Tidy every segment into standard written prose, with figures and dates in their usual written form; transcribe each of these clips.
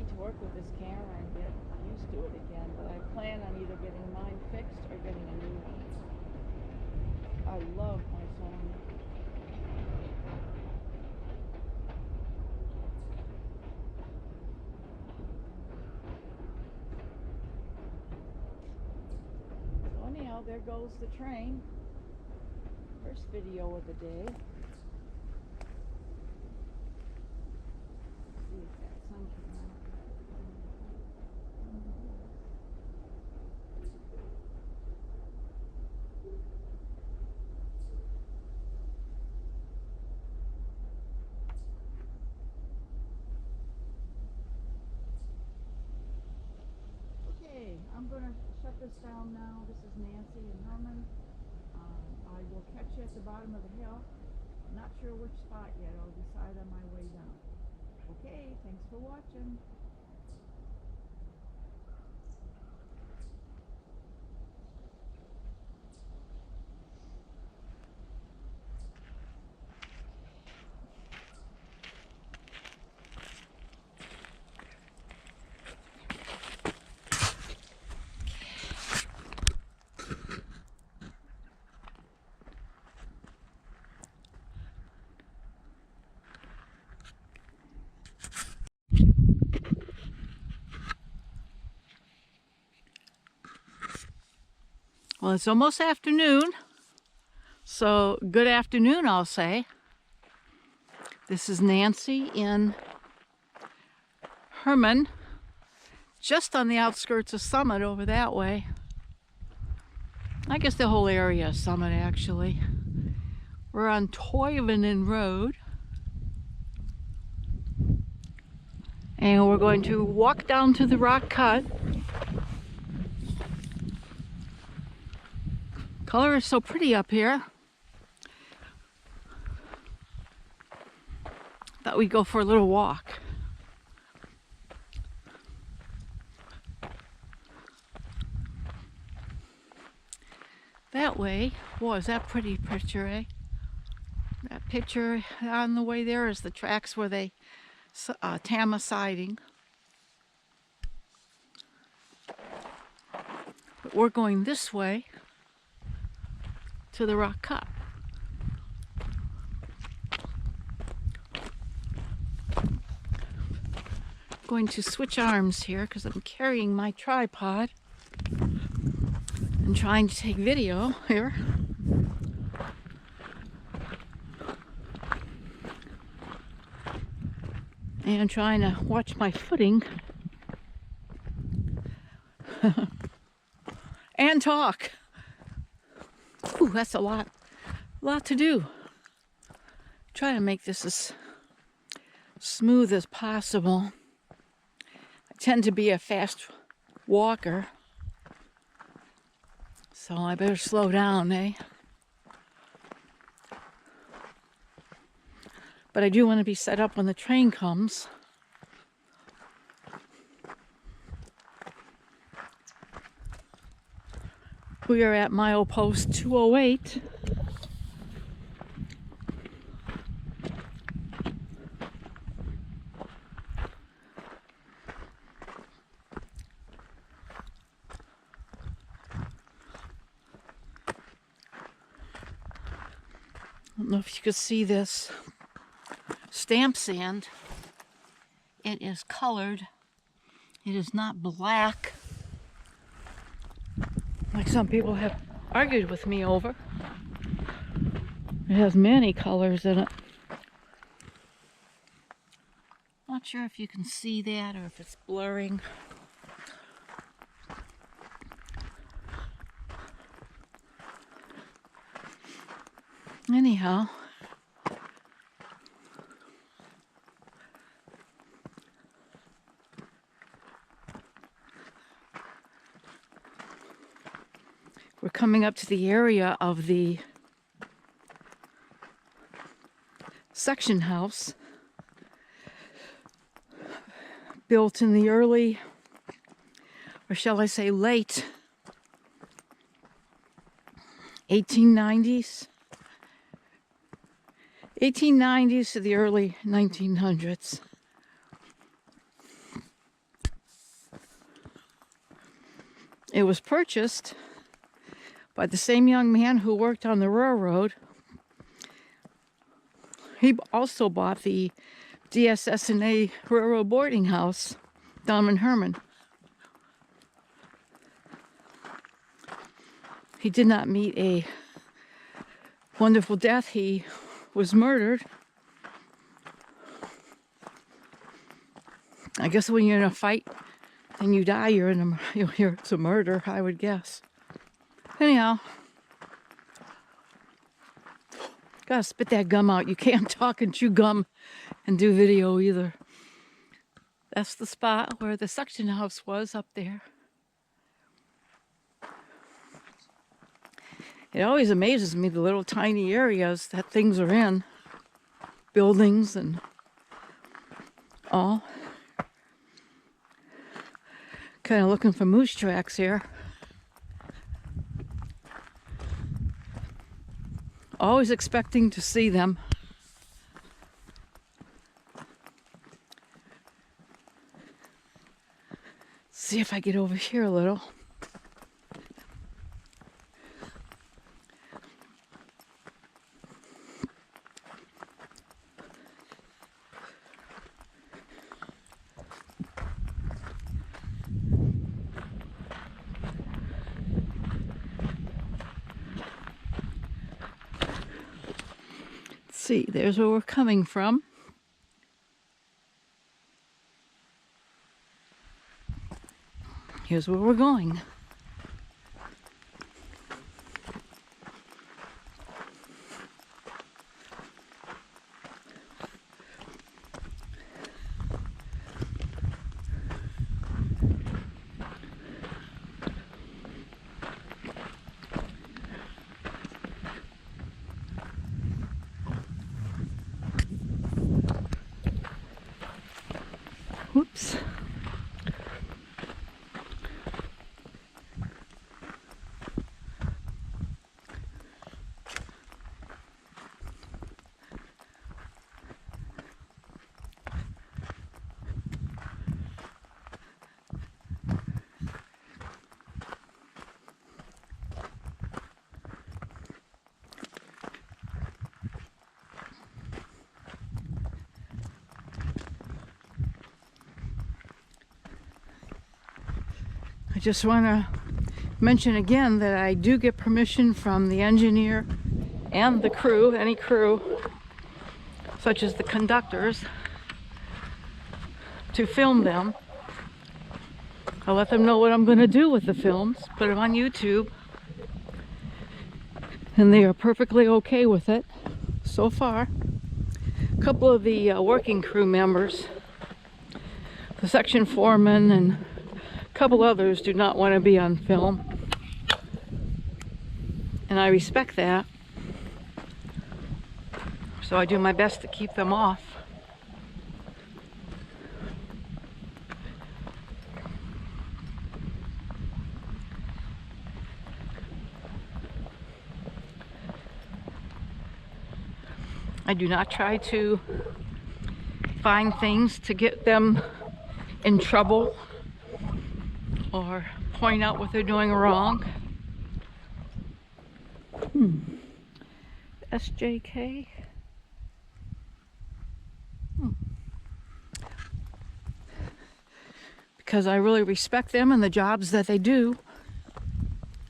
need to work with this camera and get used to it again, but I plan on either getting mine fixed or getting a new one. I love my Sony. So anyhow, there goes the train. First video of the day. Let's see if that sun came out. Okay, I'm going to shut this down now. This is Nancy and Herman. I will catch you at the bottom of the hill. Not sure which spot yet. I'll decide on my way down. Okay, thanks for watching. Well, it's almost afternoon, so good afternoon, I'll say. This is Nancy in Herman, just on the outskirts of Summit over that way. I guess the whole area is Summit, actually. We're on Toivonen Road. And we're going to walk down to the rock cut. Color is so pretty up here. Thought we'd go for a little walk. That way, boy, is that pretty picture, eh? That picture on the way there is the tracks where they Tama siding. But we're going this way to the rock cut. Going to switch arms here because I'm carrying my tripod and trying to take video here. And trying to watch my footing and talk. Ooh, that's a lot to do. Try to make this as smooth as possible. I tend to be a fast walker, so I better slow down, eh? But I do want to be set up when the train comes. We are at milepost 208. I don't know if you could see this stamp sand. It is colored. It is not black, like some people have argued with me over. It has many colors in it. Not sure if you can see that or if it's blurring. Anyhow, we're coming up to the area of the section house built in the early, or shall I say late 1890s. 1890s to the early 1900s. It was purchased by the same young man who worked on the railroad. He also bought the DSS&A Railroad Boarding House down in Herman. He did not meet a wonderful death. He was murdered. I guess when you're in a fight and you die, it's a murder, I would guess. Anyhow, gotta spit that gum out. You can't talk and chew gum and do video either. That's the spot where the suction house was up there. It always amazes me the little tiny areas that things are in. Buildings and all. Kind of looking for moose tracks here. Always expecting to see them. See if I get over here a little. See, there's where we're coming from. Here's where we're going. Whoops. I just want to mention again that I do get permission from the engineer and the crew, any crew, such as the conductors, to film them. I'll let them know what I'm going to do with the films, put them on YouTube, and they are perfectly okay with it so far. A couple of the working crew members, the section foreman and a couple others, do not want to be on film, and I respect that, so I do my best to keep them off. I do not try to find things to get them in trouble or point out what they're doing wrong. SJK. Because I really respect them and the jobs that they do.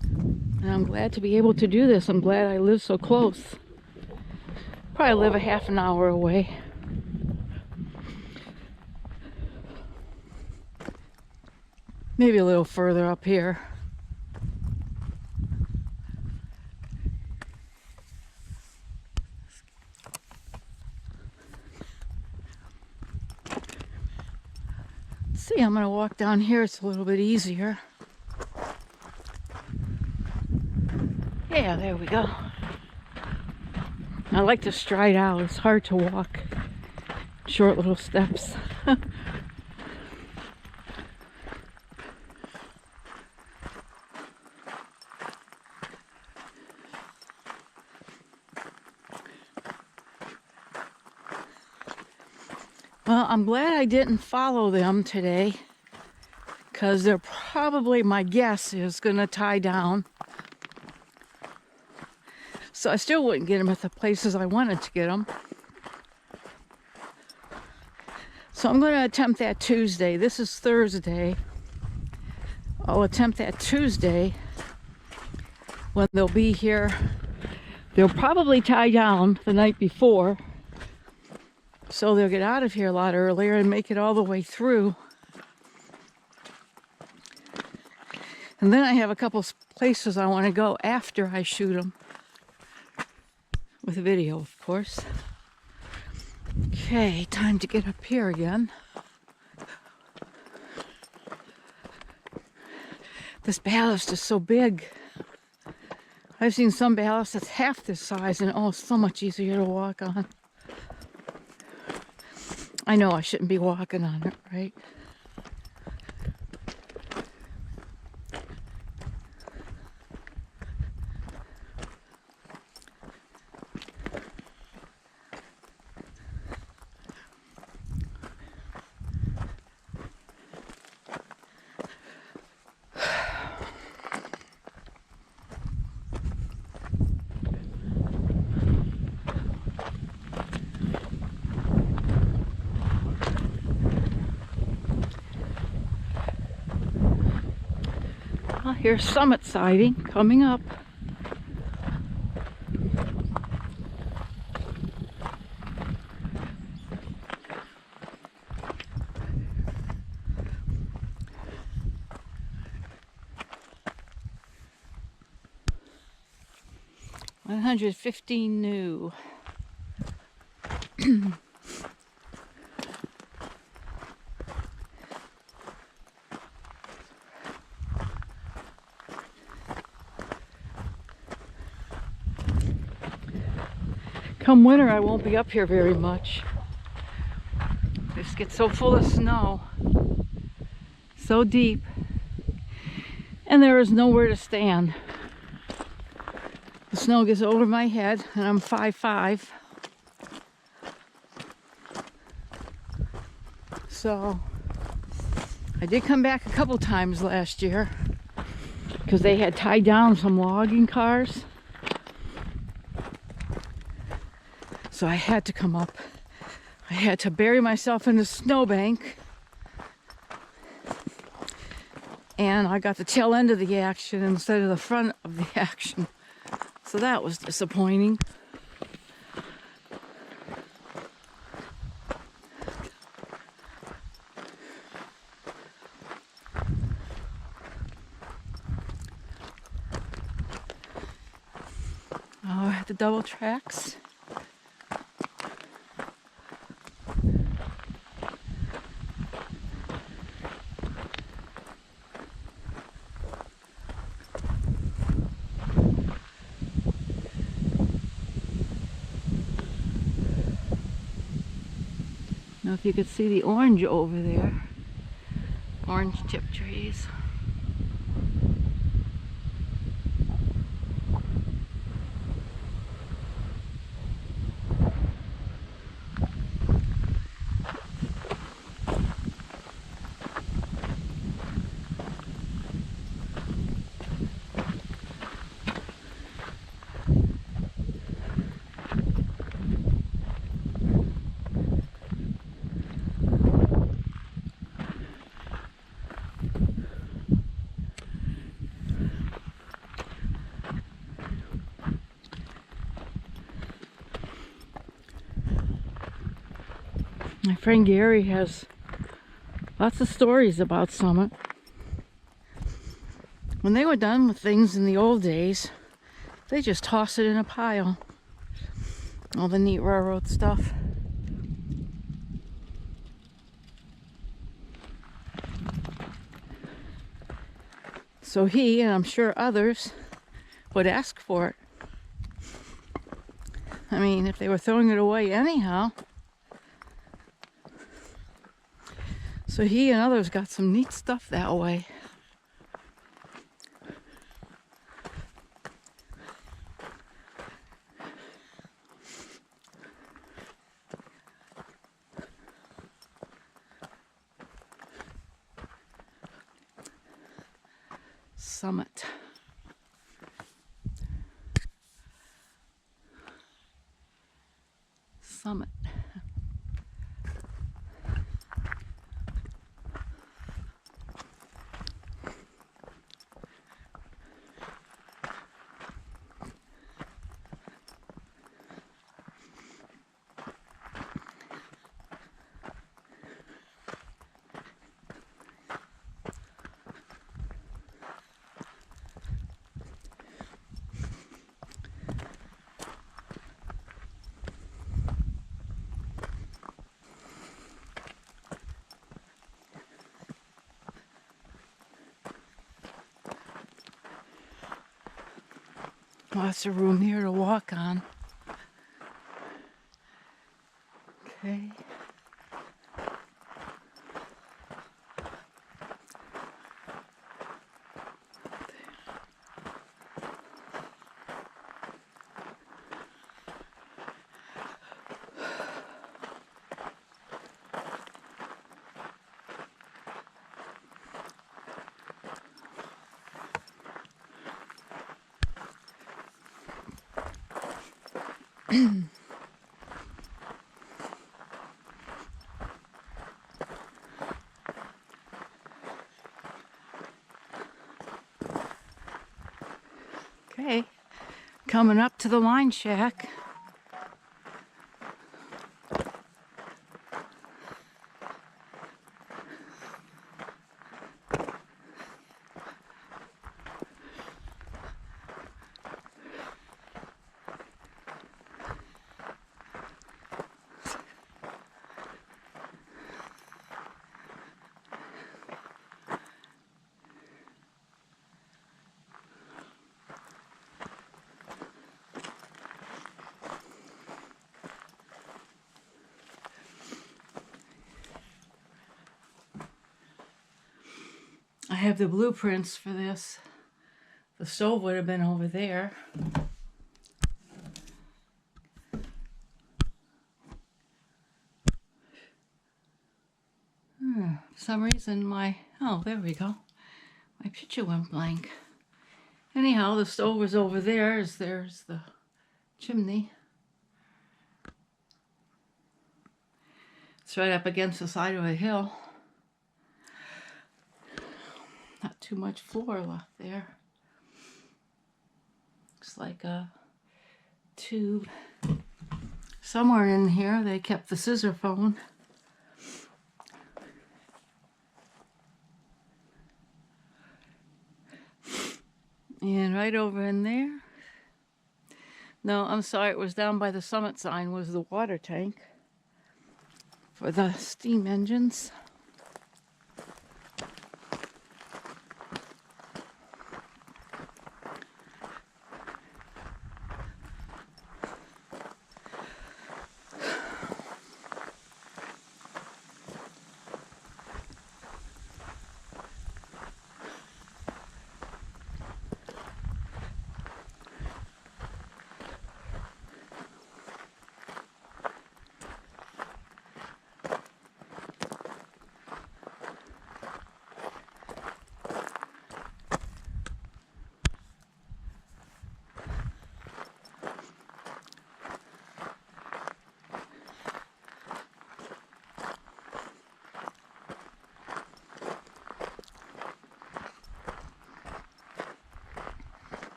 And I'm glad to be able to do this. I'm glad I live so close. Probably live a half an hour away. Maybe a little further up here. See, I'm gonna walk down here. It's a little bit easier. Yeah, there we go. I like to stride out. It's hard to walk short little steps. Well, I'm glad I didn't follow them today, because they're probably, my guess is, going to tie down. So I still wouldn't get them at the places I wanted to get them. So I'm going to attempt that Tuesday. This is Thursday. I'll attempt that Tuesday when they'll be here. They'll probably tie down the night before, so they'll get out of here a lot earlier and make it all the way through. And then I have a couple places I want to go after I shoot them. With video, of course. Okay, time to get up here again. This ballast is so big. I've seen some ballast that's half this size and oh, so much easier to walk on. I know I shouldn't be walking on it, right? Well, here's Summit Siding coming up. $115 new. Come winter, I won't be up here very much. This gets so full of snow, so deep, and there is nowhere to stand. The snow gets over my head, and I'm 5'5". So I did come back a couple times last year because they had tied down some logging cars. So I had to come up. I had to bury myself in the snowbank. And I got the tail end of the action instead of the front of the action. So that was disappointing. Oh, I had the double tracks. Now if you could see the orange over there, orange tip trees. My friend Gary has lots of stories about Summit. When they were done with things in the old days, they just tossed it in a pile. All the neat railroad stuff. So he, and I'm sure others, would ask for it. I mean, if they were throwing it away anyhow. So he and others got some neat stuff that way. summit. Summit. Lots of room here to walk on. Okay. Okay, coming up to the line shack. I have the blueprints for this. The stove would have been over there. For some reason oh, there we go. My picture went blank. Anyhow, the stove is over there. There's the chimney. It's right up against the side of a hill. Not too much floor left there. Looks like a tube. Somewhere in here they kept the scissor phone. And right over in there. No, I'm sorry, it was down by the summit sign was the water tank for the steam engines.